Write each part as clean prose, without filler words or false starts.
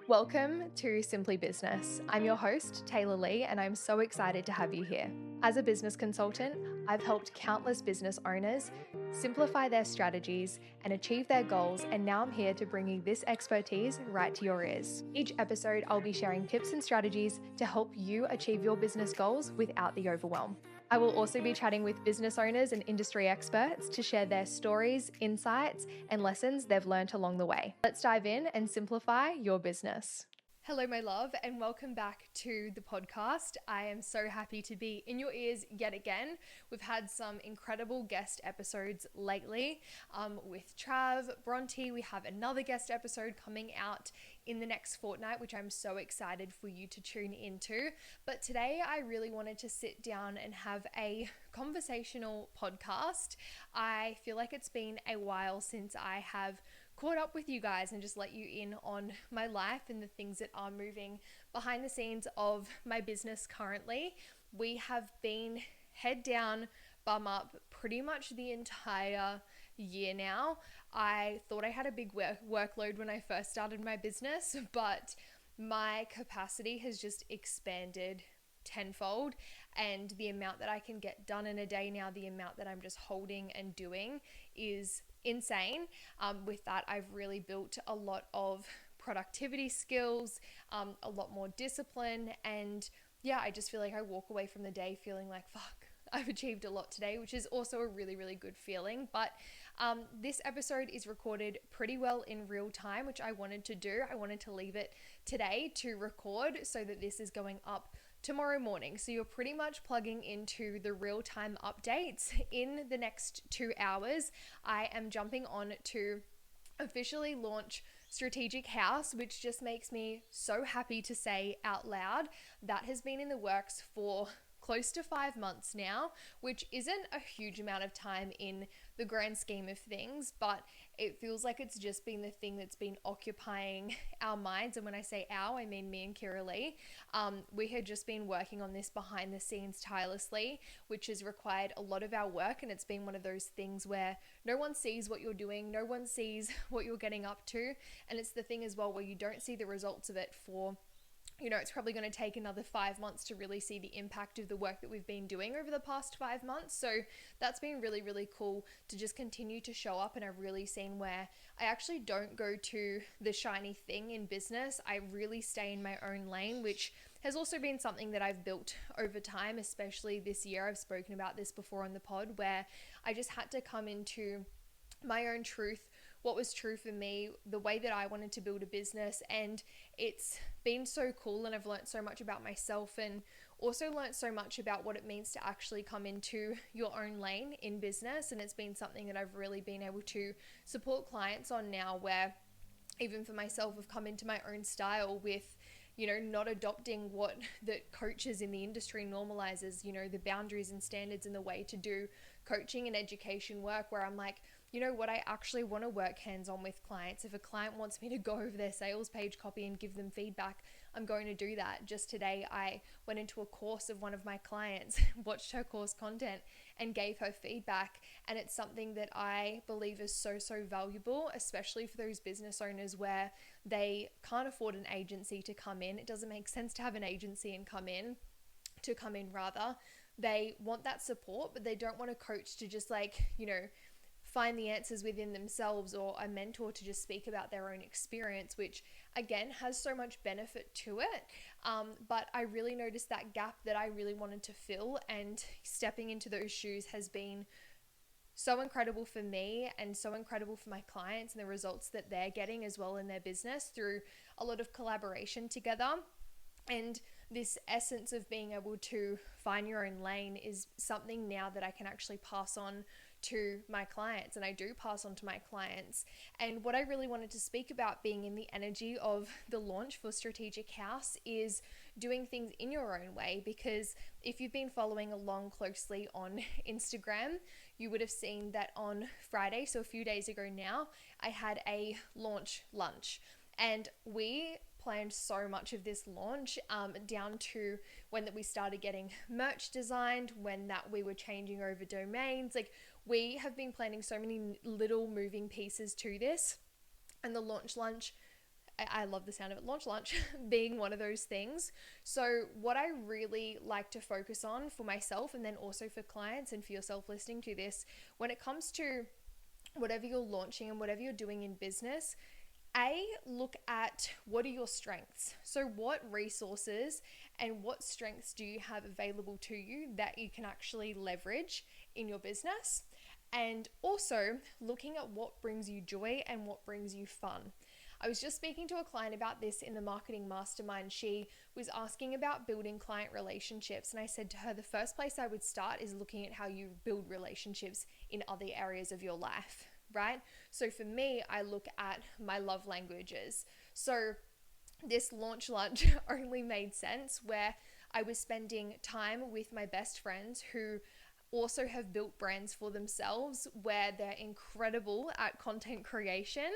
Welcome to Simply Business. I'm your host, Taylor Lee, and I'm so excited to have you here. As a business consultant, I've helped countless business owners simplify their strategies and achieve their goals, and now I'm here to bring you this expertise right to your ears. Each episode, I'll be sharing tips and strategies to help you achieve your business goals without the overwhelm. I will also be chatting with business owners and industry experts to share their stories, insights, and lessons they've learned along the way. Let's dive in and simplify your business. Hello, my love, and welcome back to the podcast. I am so happy to be in your ears yet again. We've had some incredible guest episodes lately with Trav, Bronte. We have another guest episode coming out in the next fortnight, which I'm so excited for you to tune into. But today I really wanted to sit down and have a conversational podcast. I feel like it's been a while since I have caught up with you guys and just let you in on my life and the things that are moving behind the scenes of my business currently. We have been head down, bum up pretty much the entire year now. I thought I had a big workload when I first started my business, but my capacity has just expanded tenfold, and the amount that I can get done in a day now, the amount that I'm just holding and doing is insane. With that, I've really built a lot of productivity skills, a lot more discipline, and yeah, I just feel like I walk away from the day feeling like, fuck, I've achieved a lot today, which is also a really, really good feeling. But this episode is recorded pretty well in real time, which I wanted to do. I wanted to leave it today to record so that this is going up tomorrow morning. So you're pretty much plugging into the real-time updates. In the next 2 hours, I am jumping on to officially launch Strategic Haus, which just makes me so happy to say out loud. That has been in the works for close to 5 months now, which isn't a huge amount of time in the grand scheme of things, but it feels like it's just been the thing that's been occupying our minds. And when I say our, I mean me and Kira Lee. We had just been working on this behind the scenes tirelessly, which has required a lot of our work. And it's been one of those things where no one sees what you're doing, no one sees what you're getting up to. And it's the thing as well where you don't see the results of it for, it's probably going to take another 5 months to really see the impact of the work that we've been doing over the past 5 months. So that's been really, really cool to just continue to show up. And I've really seen where I actually don't go to the shiny thing in business. I really stay in my own lane, which has also been something that I've built over time, especially this year. I've spoken about this before on the pod, where I just had to come into my own truth, what was true for me, the way that I wanted to build a business. And it's been so cool, and I've learned so much about myself, and also learned so much about what it means to actually come into your own lane in business. And it's been something that I've really been able to support clients on now, where even for myself, I've come into my own style with not adopting what the coaches in the industry normalizes, the boundaries and standards and the way to do coaching and education work, where I'm like, what, I actually want to work hands-on with clients. If a client wants me to go over their sales page copy and give them feedback, I'm going to do that. Just today, I went into a course of one of my clients, watched her course content and gave her feedback. And it's something that I believe is so, so valuable, especially for those business owners where they can't afford an agency to come in. It doesn't make sense to have an agency and come in. They want that support, but they don't want a coach to just find the answers within themselves, or a mentor to just speak about their own experience, which again has so much benefit to it. But I really noticed that gap that I really wanted to fill, and stepping into those shoes has been so incredible for me and so incredible for my clients, and the results that they're getting as well in their business through a lot of collaboration together. And this essence of being able to find your own lane is something now that I can actually pass on to my clients, and I do pass on to my clients. And what I really wanted to speak about, being in the energy of the launch for Strategic Haus, is doing things in your own way. Because if you've been following along closely on Instagram, you would have seen that on Friday, so a few days ago now, I had a launch lunch. And we planned so much of this launch, down to when that we started getting merch designed, when that we were changing over domains. We have been planning so many little moving pieces to this. And the launch lunch I love the sound of it, launch lunch being one of those things. So what I really like to focus on for myself, and then also for clients and for yourself listening to this, when it comes to whatever you're launching and whatever you're doing in business, look at what are your strengths. So what resources and what strengths do you have available to you that you can actually leverage in your business? And also looking at what brings you joy and what brings you fun. I was just speaking to a client about this in the marketing mastermind. She was asking about building client relationships. And I said to her, the first place I would start is looking at how you build relationships in other areas of your life, right? So for me, I look at my love languages. So this launch lunch only made sense where I was spending time with my best friends who also have built brands for themselves, where they're incredible at content creation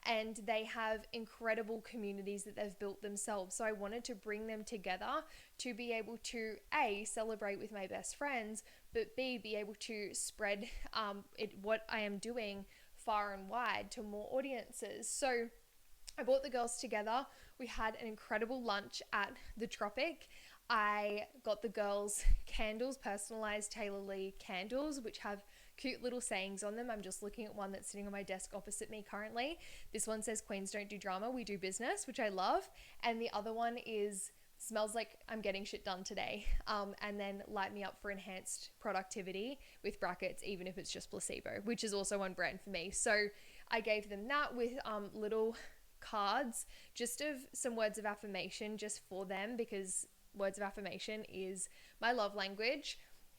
and they have incredible communities that they've built themselves. So I wanted to bring them together to be able to A, celebrate with my best friends, but B, be able to spread what I am doing far and wide to more audiences. So I brought the girls together. We had an incredible lunch at the Tropic. I got the girls candles, personalized Taylor Lee candles, which have cute little sayings on them. I'm just looking at one that's sitting on my desk opposite me currently. This one says, "Queens don't do drama, we do business," which I love. And the other one is, "Smells like I'm getting shit done today." And then "Light me up for enhanced productivity," with brackets, even if it's just placebo, which is also on brand for me. So I gave them that with little cards, just of some words of affirmation just for them, because words of affirmation is my love language.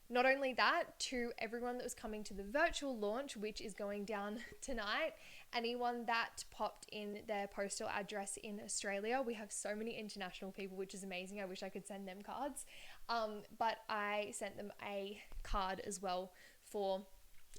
Not only that, to everyone that was coming to the virtual launch, which is going down tonight, anyone that popped in their postal address in Australia, we have so many international people, which is amazing. I wish I could send them cards. But I sent them a card as well for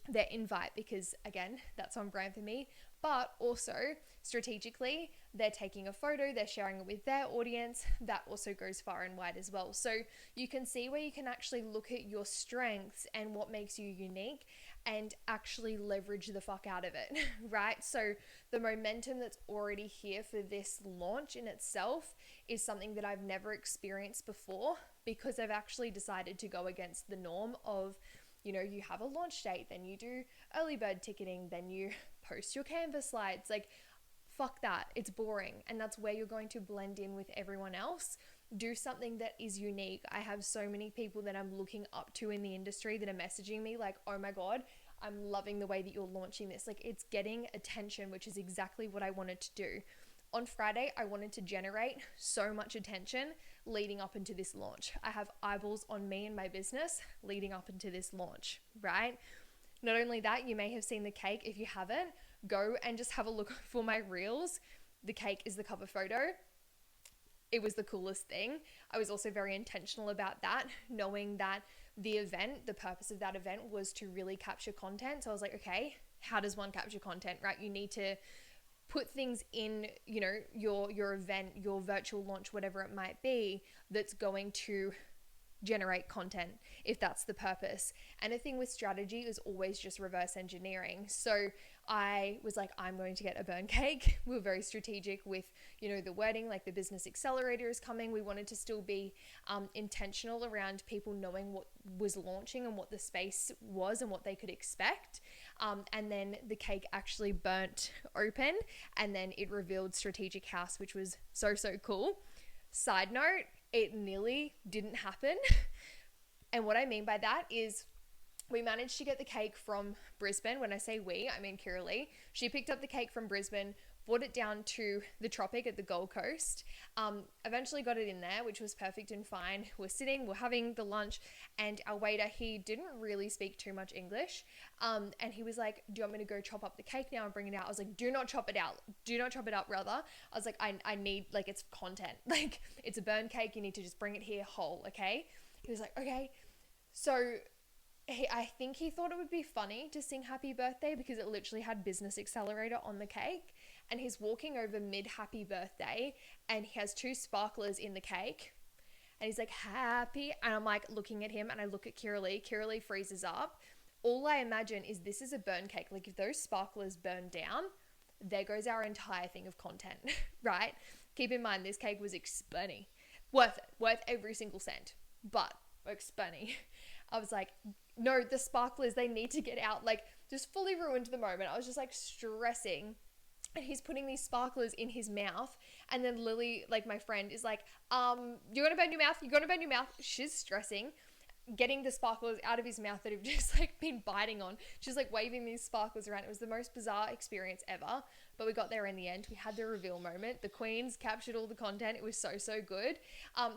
their invite, because again, that's on brand for me. But also strategically, they're taking a photo, they're sharing it with their audience. That also goes far and wide as well. So you can see where you can actually look at your strengths and what makes you unique and actually leverage the fuck out of it, right? So the momentum that's already here for this launch in itself is something that I've never experienced before, because I've actually decided to go against the norm of, you know, you have a launch date, then you do early bird ticketing, then you post your Canva slides. Like, fuck that. It's boring. And that's where you're going to blend in with everyone else. Do something that is unique. I have so many people that I'm looking up to in the industry that are messaging me like, "Oh my God, I'm loving the way that you're launching this." Like, it's getting attention, which is exactly what I wanted to do. On Friday, I wanted to generate so much attention leading up into this launch. I have eyeballs on me and my business leading up into this launch, right? Not only that, you may have seen the cake. If you haven't, go and just have a look for my reels. The cake is the cover photo. It was the coolest thing. I was also very intentional about that, knowing that the event, the purpose of that event was to really capture content. So I was like, okay, how does one capture content, right? You need to put things in, you know, your event, your virtual launch, whatever it might be, that's going to generate content, if that's the purpose. And the thing with strategy is always just reverse engineering. So I was like, I'm going to get a burn cake. We were very strategic with, you know, the wording, like the business accelerator is coming. We wanted to still be intentional around people knowing what was launching and what the space was and what they could expect. And then the cake actually burnt open, and then it revealed Strategic Haus, which was so cool. Side note, it nearly didn't happen. And what I mean by that is we managed to get the cake from Brisbane. When I say we, I mean Kira Lee. She picked up the cake from Brisbane, brought it down to the Tropic at the Gold Coast. Eventually got it in there, which was perfect and fine. We're sitting, we're having the lunch, and our waiter, he didn't really speak too much English. And he was like, "Do you want me to go chop up the cake now and bring it out?" I was like, "Do not chop it out. Do not chop it up, brother." I was like, I need, like, it's content. Like, it's a burn cake. You need to just bring it here whole, okay? He was like, okay. So I think he thought it would be funny to sing happy birthday because it literally had business accelerator on the cake. And he's walking over mid happy birthday and he has two sparklers in the cake. And he's like, "Happy." And I'm like looking at him and I look at Kira Lee. Kira Lee freezes up. All I imagine is this is a burn cake. Like, if those sparklers burn down, there goes our entire thing of content, right? Keep in mind, this cake was expensive, worth every single cent, but expensive. I was like, no, the sparklers, they need to get out. Like, just fully ruined the moment. I was just like stressing, and he's putting these sparklers in his mouth, and then Lily, like my friend, is like, you're gonna burn your mouth, you're gonna burn your mouth. She's stressing, getting the sparklers out of his mouth that have just like been biting on. She's like waving these sparklers around. It was the most bizarre experience ever, but we got there in the end. We had the reveal moment. The queens captured all the content. It was so good.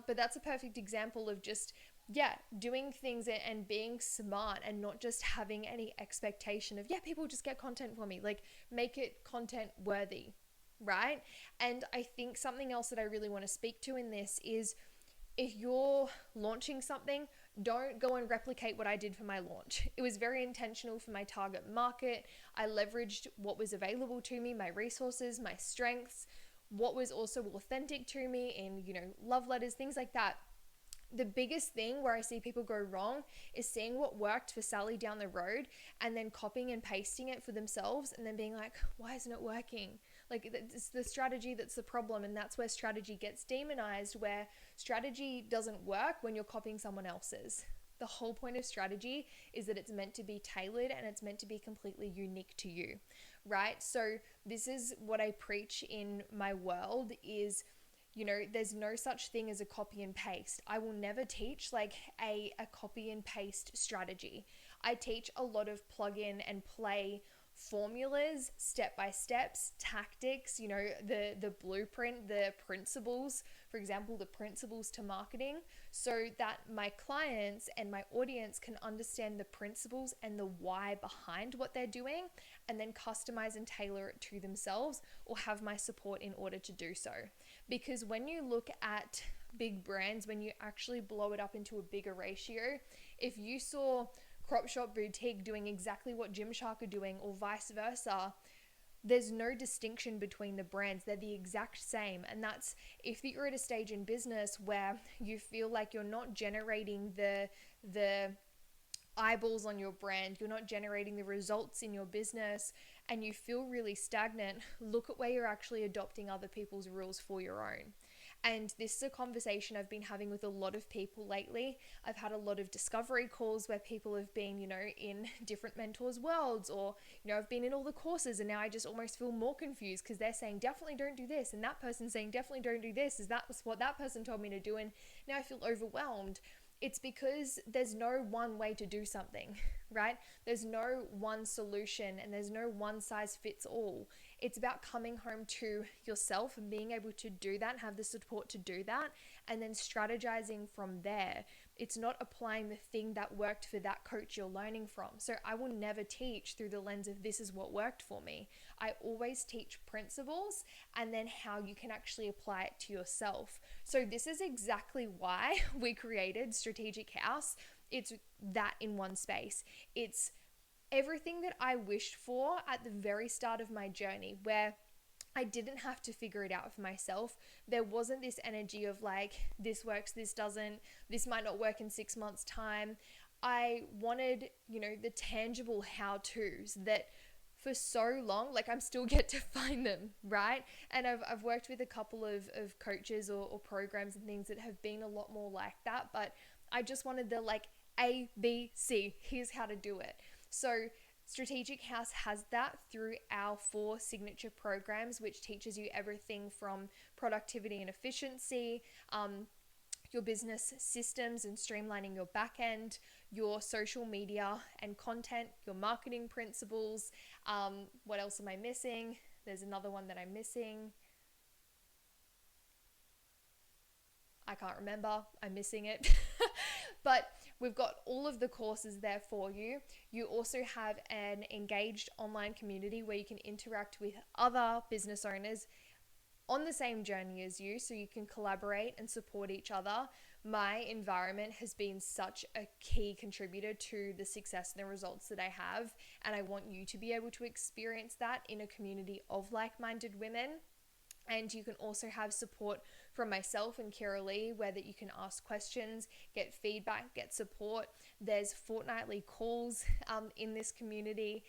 But that's a perfect example of just, yeah, doing things and being smart, and not just having any expectation of, yeah, people just get content for me. Like, make it content worthy, right? And I think something else that I really want to speak to in this is, if you're launching something, don't go and replicate what I did for my launch. It was very intentional for my target market. I leveraged what was available to me, my resources, my strengths, what was also authentic to me in, love letters, things like that. The biggest thing where I see people go wrong is seeing what worked for Sally down the road and then copying and pasting it for themselves, and then being like, why isn't it working? Like, it's the strategy that's the problem. And that's where strategy gets demonized, where strategy doesn't work when you're copying someone else's. The whole point of strategy is that it's meant to be tailored and it's meant to be completely unique to you, right? So this is what I preach in my world is, there's no such thing as a copy and paste. I will never teach like a copy and paste strategy. I teach a lot of plug in and play formulas, step by steps, tactics, the blueprint, the principles, for example, the principles to marketing, so that my clients and my audience can understand the principles and the why behind what they're doing, and then customize and tailor it to themselves, or have my support in order to do so. Because when you look at big brands, when you actually blow it up into a bigger ratio, if you saw Crop Shop Boutique doing exactly what Gymshark are doing, or vice versa, there's no distinction between the brands. They're the exact same. And that's if you're at a stage in business where you feel like you're not generating the eyeballs on your brand, you're not generating the results in your business, and you feel really stagnant, look at where you're actually adopting other people's rules for your own. And this is a conversation I've been having with a lot of people lately. I've had a lot of discovery calls where people have been, in different mentors' worlds, or, I've been in all the courses, and now I just almost feel more confused because they're saying, definitely don't do this. And that person's saying, definitely don't do this. Is that what that person told me to do? And now I feel overwhelmed. It's because there's no one way to do something, right? There's no one solution, and there's no one size fits all. It's about coming home to yourself and being able to do that and have the support to do that, and then strategizing from there. It's not applying the thing that worked for that coach you're learning from. So I will never teach through the lens of this is what worked for me. I always teach principles and then how you can actually apply it to yourself. So this is exactly why we created Strategic Haus. It's that in one space. It's everything that I wished for at the very start of my journey, where I didn't have to figure it out for myself. There wasn't this energy of like, this works, this doesn't, this might not work in 6 months' time. I wanted, the tangible how-tos that for so long, like I'm still yet to find them, right? And I've worked with a couple of coaches or programs and things that have been a lot more like that, but I just wanted the like A, B, C, here's how to do it. So Strategic Haus has that through our 4 signature programs, which teaches you everything from productivity and efficiency, your business systems and streamlining your back end, your social media and content, your marketing principles. What else am I missing? There's another one that I'm missing. I can't remember. I'm missing it. But we've got all of the courses there for you. You also have an engaged online community where you can interact with other business owners on the same journey as you, so you can collaborate and support each other. My environment has been such a key contributor to the success and the results that I have, and I want you to be able to experience that in a community of like-minded women. And you can also have support from myself and Kira Lee, where that you can ask questions, get feedback, get support. There's fortnightly calls in this community.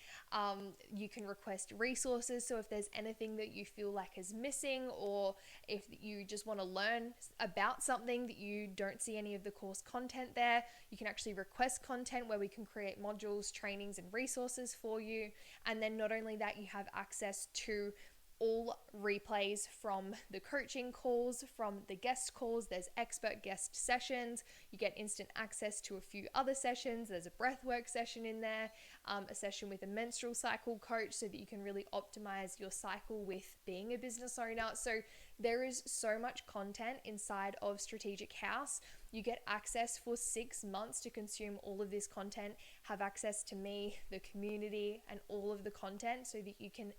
You can request resources. So if there's anything that you feel like is missing, or if you just want to learn about something that you don't see any of the course content there, you can actually request content where we can create modules, trainings, and resources for you. And then not only that, you have access to all replays from the coaching calls, from the guest calls. There's expert guest sessions. You get instant access to a few other sessions. There's a breathwork session in there, a session with a menstrual cycle coach so that you can really optimize your cycle with being a business owner. So there is so much content inside of Strategic Haus. You get access for 6 months to consume all of this content, have access to me, the community, and all of the content so that you can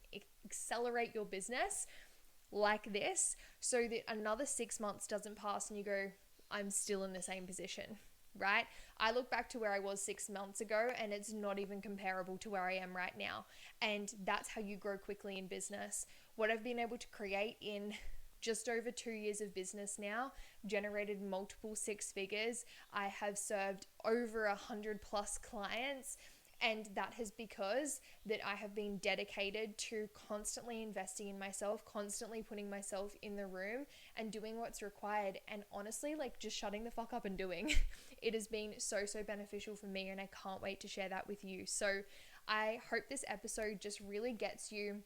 accelerate your business like this, so that another 6 months doesn't pass and you go, I'm still in the same position, right? I look back to where I was 6 months ago and it's not even comparable to where I am right now. And that's how you grow quickly in business. What I've been able to create in just over 2 years of business now, generated multiple 6 figures. I have served over 100 plus clients. And that is because that I have been dedicated to constantly investing in myself, constantly putting myself in the room and doing what's required. And honestly, like just shutting the fuck up and doing. It has been so beneficial for me, and I can't wait to share that with you. So I hope this episode just really gets you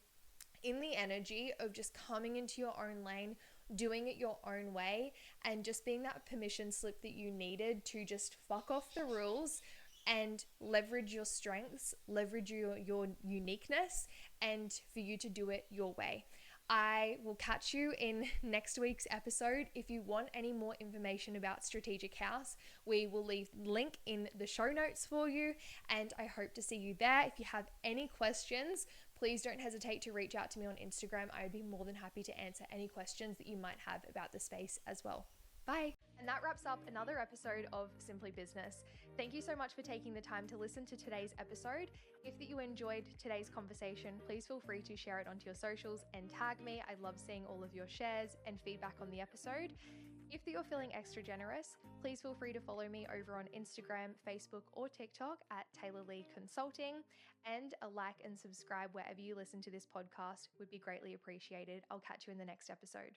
in the energy of just coming into your own lane, doing it your own way, and just being that permission slip that you needed to just fuck off the rules and leverage your strengths, leverage your uniqueness, and for you to do it your way. I will catch you in next week's episode. If you want any more information about Strategic Haus, we will leave the link in the show notes for you, and I hope to see you there. If you have any questions, please don't hesitate to reach out to me on Instagram. I would be more than happy to answer any questions that you might have about the space as well. Bye. And that wraps up another episode of Simply Business. Thank you so much for taking the time to listen to today's episode. If that you enjoyed today's conversation, please feel free to share it onto your socials and tag me. I love seeing all of your shares and feedback on the episode. If that you're feeling extra generous, please feel free to follow me over on Instagram, Facebook, or TikTok at Taylor Lee Consulting, and a like and subscribe wherever you listen to this podcast would be greatly appreciated. I'll catch you in the next episode.